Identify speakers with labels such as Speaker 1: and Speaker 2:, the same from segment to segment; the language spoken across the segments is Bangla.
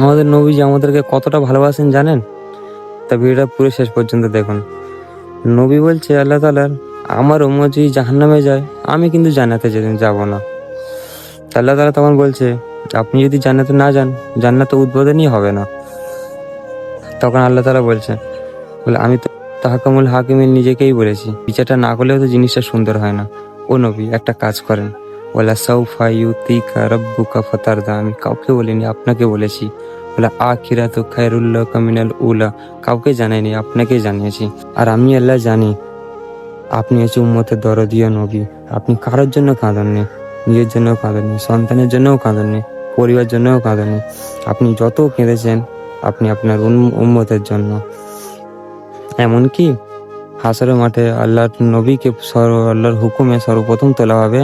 Speaker 1: আমাদের নবীজি আমাদেরকে কতটা ভালোবাসেন জানেন? তা ভিডিওটা পুরো শেষ পর্যন্ত দেখুন। নবী বলছে আল্লাহ তাআলার, আমার উম্মত যদি জাহান্নামে যায়, আমি কিন্তু জান্নাতে যাব না। তা আল্লাহ তাআলা তখন বলছে, আপনি যদি জান্নাতে না যান, জান্নাতে উদ্বোধনই হবে না। তখন আল্লাহ তাআলা বলছে, বলে আমি তো তাহকামুল হাকিমিন নিজেকেই বলেছি, বিচারটা না করলেও তো জিনিসটা সুন্দর হয় না। ও নবী, একটা কাজ করেন। ওয়ালা সাউফা ইউতিকা রাব্বুকা ফাতারদা, আমি কাউকে বলিনি, আপনাকে বলেছি। বলে আখিরাতু খায়রুল লাকা মিনাল উলা, কাউকে জানাইনি, আপনাকে জানিয়েছি। আর আমি আল্লাহ জানি আপনি হচ্ছে উম্মতের দরদীয় নবী। আপনি কারোর জন্য কাঁদেননি, নিজের জন্যও কাঁদেননি, সন্তানের জন্যও কাঁদেননি, পরিবার জন্যও কাঁদেননি। আপনি যত কেঁদেছেন আপনি আপনার উম্মতের জন্য। এমনকি হাসরের মাঠে আল্লাহর নবীকে আল্লাহর হুকুমে সর্বপ্রথম তোলা হবে।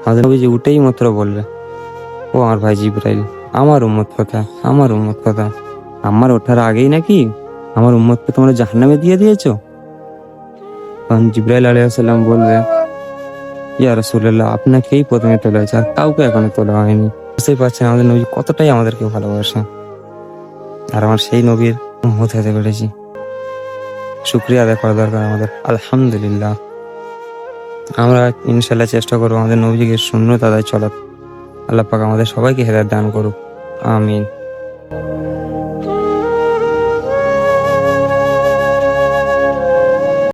Speaker 1: আমাদের নবীজি উঠেই মাত্র বলবে, ও আমার ভাই জিবরাইল, আমার উম্মত কোথায়, আমার উম্মত কোথায়? আমার ওঠার আগেই নাকি আমার উম্মতকে তোমরা জাহান্নামে দিয়ে দিয়েছো? তখন জিবরাইল আলাইহিস সালাম বলবে, ইয়া রাসূলুল্লাহ, আপনাকেই প্রথমে তোলা হয়েছে, আর কাউকে এখনো তোলা হয়নি। বুঝতেই পারছেন আমাদের নবী কতটাই আমাদেরকে ভালোবাসে। আর আমার সেই নবীর উম্মত হতে পেরেছি, শুকরিয়া আদায় করা দরকার আমাদের। আলহামদুলিল্লাহ। আমরা ইনশাল্লাহ চেষ্টা করবো আমাদের নবীজিকে সুন্নত আদায় চলার। আল্লাহ পাক আমাদের সবাইকে হেদায়েত দান করুক। আমিন।